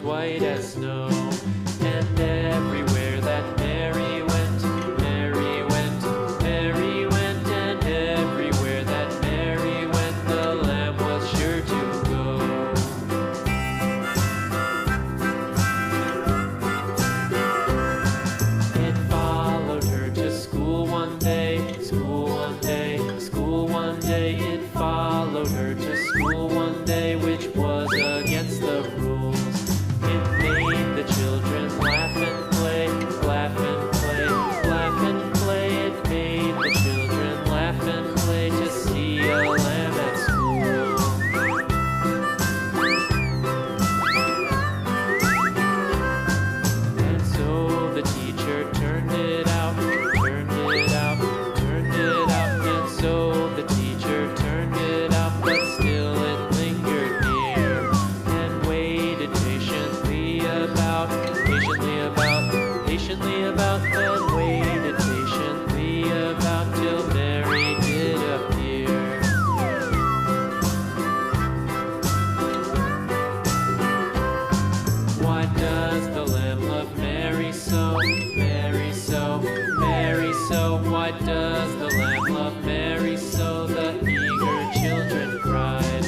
white as snow. And everywhere that Mary went, Mary went, Mary went, and everywhere that Mary went, the lamb was sure to go. It followed her to school one day, school one day, school one day. It followed her to school one day, which was against the rules. It made the children laugh and play, laugh and play, laugh and play. It made the children laugh and play to see a lamb at school. And so the teacher turned it out, turned it out, turned it out. And so the teacher turned it out, but still it lingered near and waited patiently about, then waited patiently about till Mary did appear. Why does the lamb love Mary so, Mary so, Mary so? Why does the lamb love Mary so? The eager children cried.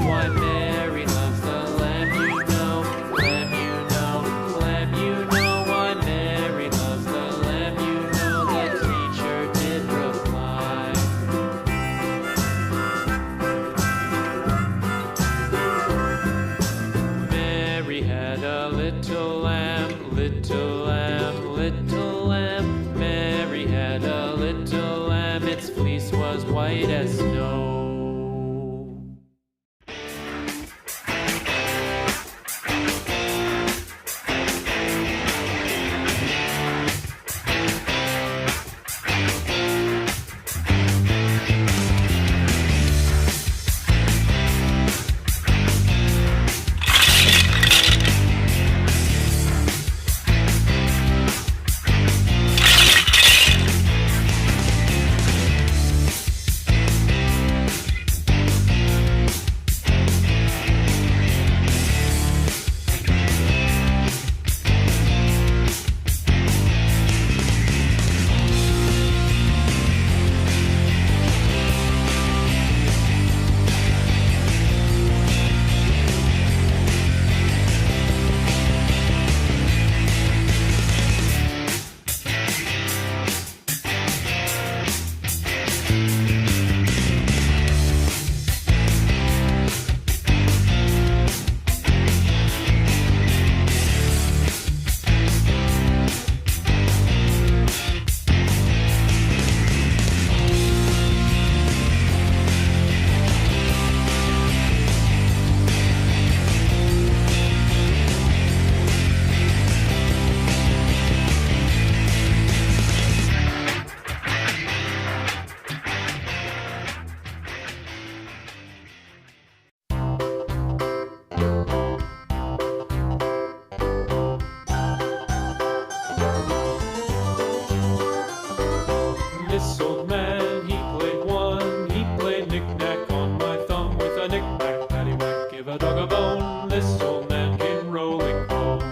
Why Mary loves the lamb, you know, lamb, you know, lamb, you know. Why Mary loves the lamb, you know, the teacher did reply. Mary had a little lamb, little lamb, little lamb. Mary had a little lamb, its fleece was white as snow. This old man, he played one, he played knick-knack on my thumb with a knick-knack, paddywhack, give a dog a bone. This old man came rolling home.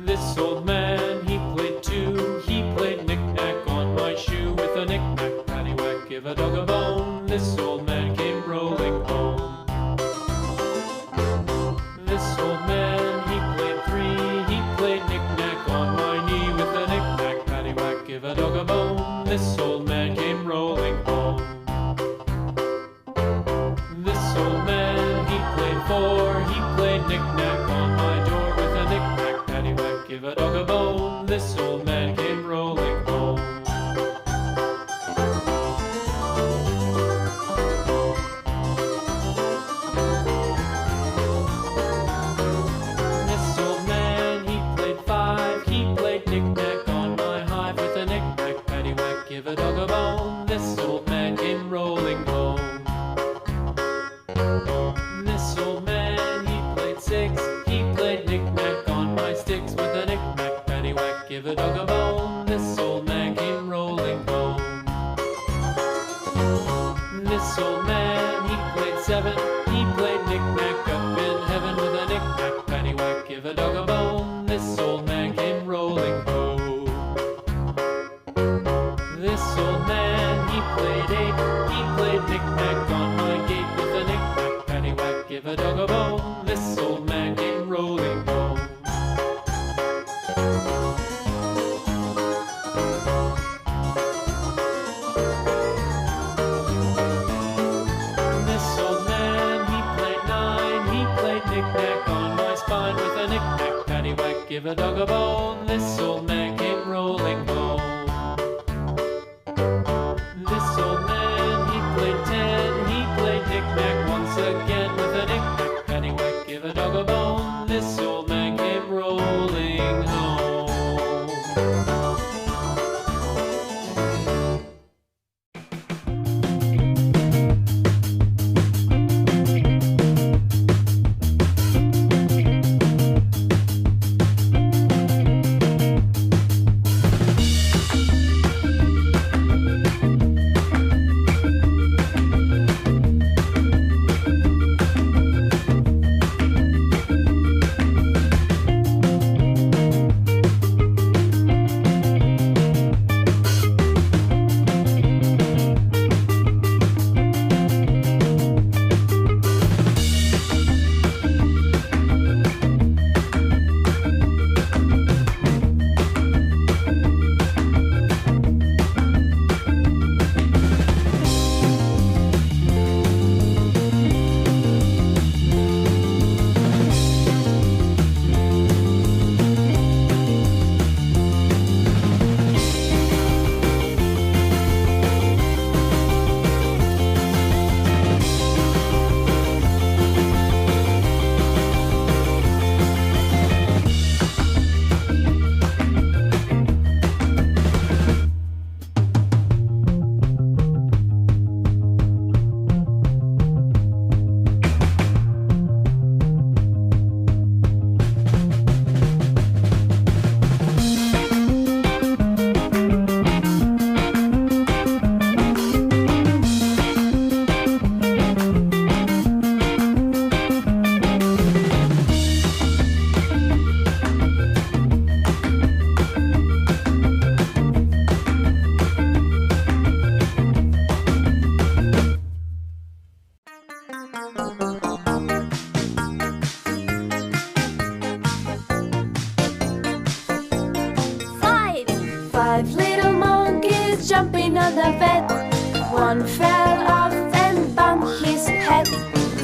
This old man, he played two, he played knick-knack on my shoe with a knick-knack, paddywhack, give a dog a bone. This old man came rolling home. This old man, he played three, he played knick-knack on my knee with a knick-knack, paddywhack, give a dog a bone. This old man came rolling home. This old man, he played four, he played knick-knack on my door with a knick-knack, paddywhack, give a dog a bone. This old man came rolling home. This old man, he played five, he played knick-knack on my hive with a knick-knack, paddywhack, give a dog a bone. This old man came rolling home. This old man, he played six, he played knick-knack on my sticks with a knick-knack, paddywhack, give a dog a bone. give a dog a bone. This old man came rolling home. This old man, he played ten. He played knick-knack once again with a knick-knack, paddywhack, give a dog a bone. This old man came rolling home. Five little monkeys jumping on the bed. One fell off and bumped his head.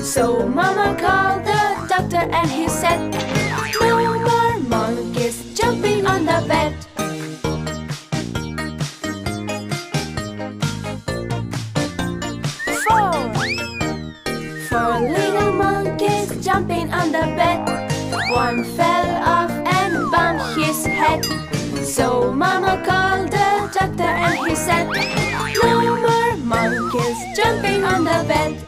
So Mama called the doctor and he said, no more monkeys jumping on the bed. Four little monkeys jumping on the bed. One fell off and bumped his head. So Mama called the doctor and he said, no more monkeys jumping on the bed.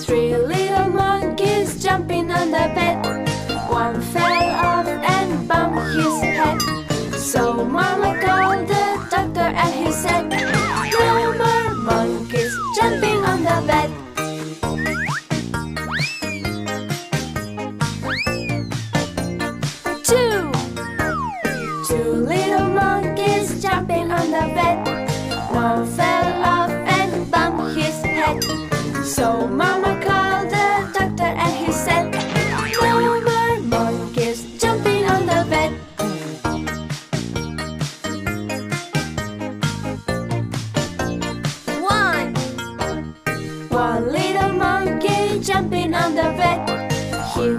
Three little monkeys jumping on the bed. One fell off and bumped his head. So Mama called the doctor and he said, no more monkeys jumping on the bed. Two little monkeys jumping on the bed. One fell off and bumped his head. So Mama called the doctor and he said, no more monkeys jumping on the bed. One little monkey jumping on the bed. He